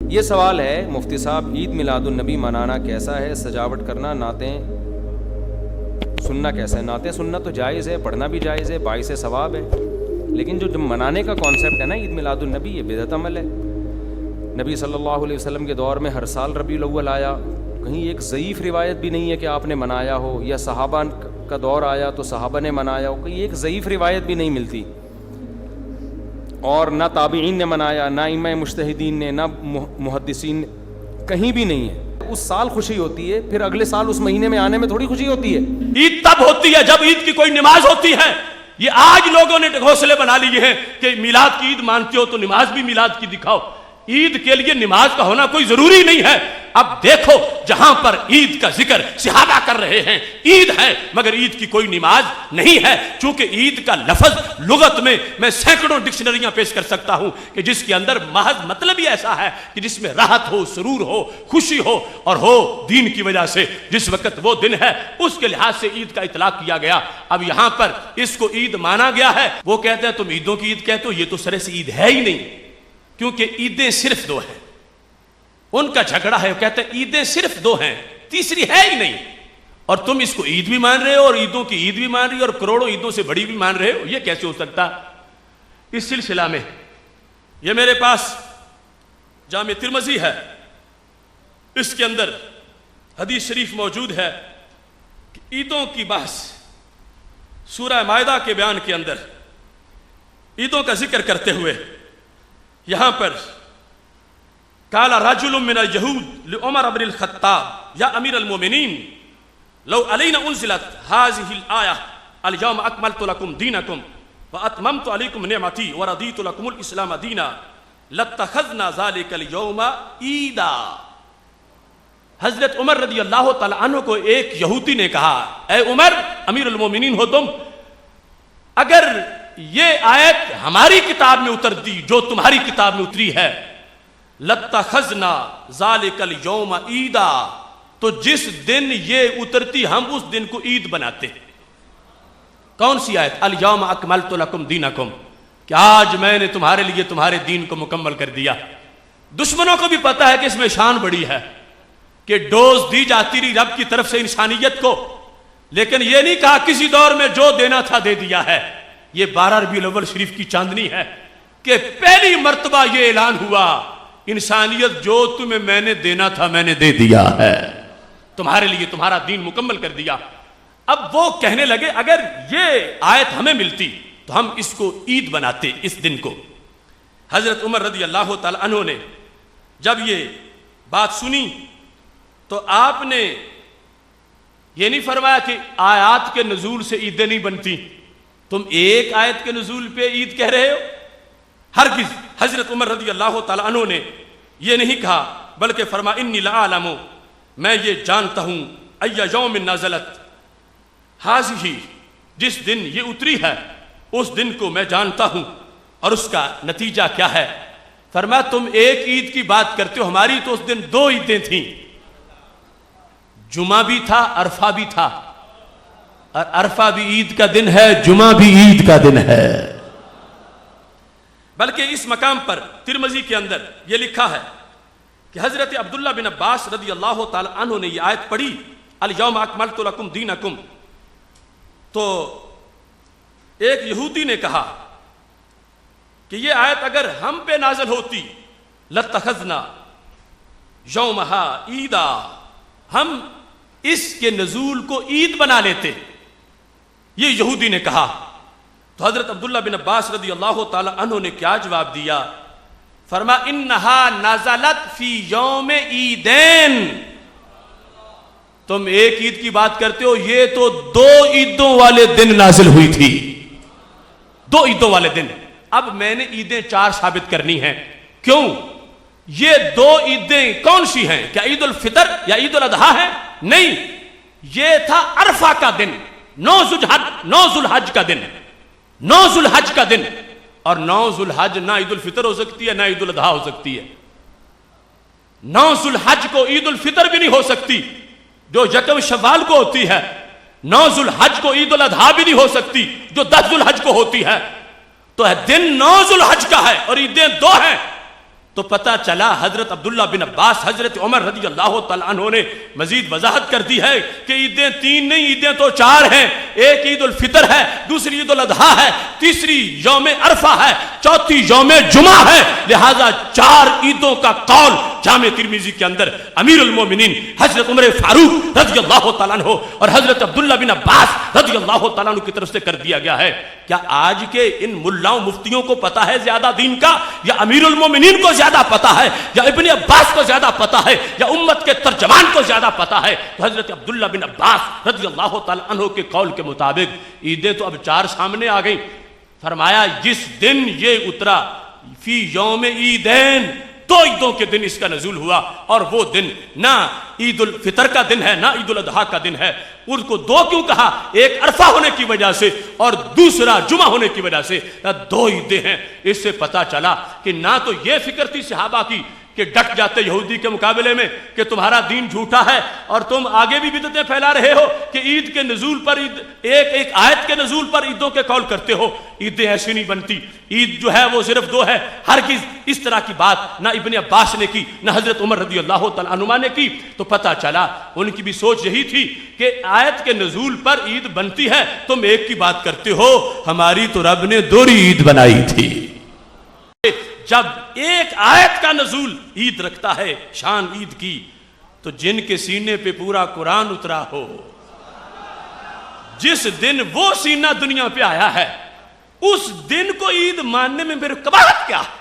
یہ سوال ہے مفتی صاحب، عید میلاد النبی منانا کیسا ہے؟ سجاوٹ کرنا، نعتیں سننا کیسا ہے؟ نعتیں سننا تو جائز ہے، پڑھنا بھی جائز ہے، باعث ثواب ہے، لیکن جو منانے کا کانسیپٹ ہے نا عید میلاد النبی، یہ بدعت عمل ہے۔ نبی صلی اللہ علیہ وسلم کے دور میں ہر سال ربیع الاول آیا، کہیں ایک ضعیف روایت بھی نہیں ہے کہ آپ نے منایا ہو، یا صحابہ کا دور آیا تو صحابہ نے منایا ہو، کہیں ایک ضعیف روایت بھی نہیں ملتی، اور نہ تابعین نے منایا، نہ ائمہ مجتہدین نے، نہ محدثین نے، کہیں بھی نہیں ہے۔ اس سال خوشی ہوتی ہے، پھر اگلے سال اس مہینے میں آنے میں تھوڑی خوشی ہوتی ہے۔ عید تب ہوتی ہے جب عید کی کوئی نماز ہوتی ہے۔ یہ آج لوگوں نے گھونسلے بنا لیے ہیں کہ میلاد کی عید مانتے ہو تو نماز بھی میلاد کی دکھاؤ۔ عید کے لیے نماز کا ہونا کوئی ضروری نہیں ہے۔ اب دیکھو جہاں پر عید کا ذکر صحابہ کر رہے ہیں، عید ہے مگر عید کی کوئی نماز نہیں ہے، چونکہ عید کا لفظ لغت میں سینکڑوں ڈکشنریاں پیش کر سکتا ہوں کہ جس کے اندر محض مطلب ہی ایسا ہے کہ جس میں راحت ہو، سرور ہو، خوشی ہو، اور ہو دین کی وجہ سے جس وقت وہ دن ہے اس کے لحاظ سے عید کا اطلاق کیا گیا۔ اب یہاں پر اس کو عید مانا گیا ہے، وہ کہتے ہیں تم عیدوں کی عید کہتے ہو، یہ تو سرے سے عید ہے ہی نہیں، کیونکہ عیدیں صرف دو ہیں۔ ان کا جھگڑا ہے، وہ کہتے ہیں عیدیں صرف دو ہیں، تیسری ہے ہی نہیں، اور تم اس کو عید بھی مان رہے ہو اور عیدوں کی عید بھی مان رہے ہو اور کروڑوں عیدوں سے بڑی بھی مان رہے ہو، یہ کیسے ہو سکتا؟ اس سلسلہ میں یہ میرے پاس جامع ترمذی ہے، اس کے اندر حدیث شریف موجود ہے کہ عیدوں کی بحث سورہ مائدہ کے بیان کے اندر عیدوں کا ذکر کرتے ہوئے یہاں پر قال رجل من اليهود لعمر بن الخطاب یا امیر المومنین لو علینا انزلت هذه الآیہ اليوم اکملت لکم دینکم واتممت علیکم نعمتی ورضیت لکم الاسلام دینا لاتخذنا ذلك اليوم عیدا۔ حضرت عمر رضی اللہ تعالی عنہ کو ایک یہودی نے کہا، اے عمر امیر المومنین ہو تم، اگر یہ آیت ہماری کتاب میں اترتی جو تمہاری کتاب میں اتری ہے، لَتَّخَذْنَا ذَلِكَ الْيَوْمَ عِيدًا، تو جس دن یہ اترتی ہم اس دن کو عید بناتے۔ کون سی آیت؟ الْيَوْمَ أَكْمَلْتُ لَكُمْ دِينَكُمْ، کہ آج میں نے تمہارے لیے تمہارے دین کو مکمل کر دیا۔ دشمنوں کو بھی پتا ہے کہ اس میں شان بڑی ہے، کہ ڈوز دی جاتی رہی رب کی طرف سے انسانیت کو، لیکن یہ نہیں کہا کسی دور میں جو دینا تھا دے دیا ہے۔ یہ 12 ربیع الاول شریف کی چاندنی ہے کہ پہلی مرتبہ یہ اعلان ہوا، انسانیت جو تمہیں میں نے دینا تھا میں نے دے دیا ہے، تمہارے لیے تمہارا دین مکمل کر دیا۔ اب وہ کہنے لگے اگر یہ آیت ہمیں ملتی تو ہم اس کو عید بناتے، اس دن کو۔ حضرت عمر رضی اللہ تعالی عنہ نے جب یہ بات سنی تو آپ نے یہ نہیں فرمایا کہ آیات کے نزول سے عیدیں نہیں بنتی، تم ایک آیت کے نزول پہ عید کہہ رہے ہو۔ ہرگز حضرت عمر رضی اللہ تعالی عنہ نے یہ نہیں کہا، بلکہ فرما انی لعالم، میں یہ جانتا ہوں، ای یوم نزلت ہذہ، جس دن یہ اتری ہے اس دن کو میں جانتا ہوں، اور اس کا نتیجہ کیا ہے؟ فرما تم ایک عید کی بات کرتے ہو، ہماری تو اس دن 2 عیدیں تھیں، جمعہ بھی تھا عرفہ بھی تھا، اور عرفہ بھی عید کا دن ہے، جمعہ بھی عید کا دن ہے۔ بلکہ اس مقام پر ترمذی کے اندر یہ لکھا ہے کہ حضرت عبداللہ بن عباس رضی اللہ تعالی عنہ نے یہ آیت پڑھی، الیوم اکملت لکم دینکم، تو ایک یہودی نے کہا کہ یہ آیت اگر ہم پہ نازل ہوتی لاتخذنا یومہا عیدا، ہم اس کے نزول کو عید بنا لیتے، یہ یہودی نے کہا۔ تو حضرت عبداللہ بن عباس رضی اللہ تعالی عنہ نے کیا جواب دیا؟ فرما انہا نزلت فی یوم عیدین، تم ایک عید کی بات کرتے ہو، یہ تو 2 عیدوں والے دن نازل ہوئی تھی، 2 عیدوں والے دن۔ اب میں نے عیدیں 4 ثابت کرنی ہیں، کیوں؟ یہ 2 عیدیں کون سی ہیں؟ کیا عید الفطر یا عید الاضحیٰ ہے؟ نہیں، یہ تھا عرفہ کا دن، 9 ذو الحج کا دن، 9 ذو الحج کا دن، اور 9 ذو الحج نہ عید الفطر ہو سکتی ہے نہ عید الاضحیٰ ہو سکتی ہے۔ 9 ذو الحج کو عید الفطر بھی نہیں ہو سکتی جو 1 شوال کو ہوتی ہے، 9 ذو الحج کو عید الاضحیٰ بھی نہیں ہو سکتی جو 10 ذو الحج کو ہوتی ہے۔ تو دن 9 ذو الحج کا ہے اور عیدیں 2 ہیں، تو پتہ چلا حضرت عبداللہ بن عباس حضرت عمر رضی اللہ تعالیٰ عنہ نے مزید وضاحت کر دی ہے کہ عیدیں 3 نہیں، عیدیں تو 4 ہیں. ایک عید الفطر ہے، دوسری عید الاضحیٰ ہے، تیسری یوم عرفہ ہے، چوتھی یوم جمعہ ہے. لہذا 4 عیدوں کا قول جامع ترمذی کے اندر امیر المومنین حضرت عمر فاروق رضی اللہ تعالیٰ عنہ اور حضرت عبداللہ بن عباس رضی اللہ تعالیٰ عنہ کی طرف سے کر دیا گیا ہے. کیا آج کے ان ملاؤں مفتیوں کو پتہ ہے زیادہ دین کا، یا امیر المومنین کو زیادہ پتہ ہے، یا ابن عباس کو زیادہ پتہ ہے، یا امت کے ترجمان کو زیادہ پتہ ہے؟ تو حضرت عبداللہ بن عباس رضی اللہ تعالیٰ عنہ کے قول کے مطابق عیدیں تو اب 4 سامنے آ گئیں. فرمایا جس دن یہ اترا فی یوم عیدین، 2 عیدوں کے دن اس کا نزول ہوا، اور وہ دن نہ عید الفطر کا دن ہے نہ عید الاضحیٰ کا دن ہے. اس کو 2 کیوں کہا؟ ایک عرفہ ہونے کی وجہ سے اور دوسرا جمعہ ہونے کی وجہ سے 2 عیدیں ہیں. اس سے پتہ چلا کہ نہ تو یہ فکر تھی صحابہ کی کہ ڈٹ جاتے یہودی کے مقابلے میں کہ تمہارا دین جھوٹا ہے اور تم آگے بھی بدعتیں پھیلا رہے ہو کہ عید کے نزول پر ایک آیت کے نزول پر عیدوں کے قول کرتے ہو. عیدیں ایسی نہیں بنتی. عید جو ہے وہ صرف 2 ہے. ہرگز اس طرح کی بات نہ ابن عباس نے کی نہ حضرت عمر رضی اللہ تعالیٰ عنہما نے کی. تو پتہ چلا ان کی بھی سوچ یہی تھی کہ آیت کے نزول پر عید بنتی ہے، تم ایک کی بات کرتے ہو. ہماری تو رب نے 2 عید بنائی تھی. جب ایک آیت کا نزول عید رکھتا ہے، شان عید کی، تو جن کے سینے پہ پورا قرآن اترا ہو، جس دن وہ سینہ دنیا پہ آیا ہے، اس دن کو عید ماننے میں میرے قباحت کیا ہے؟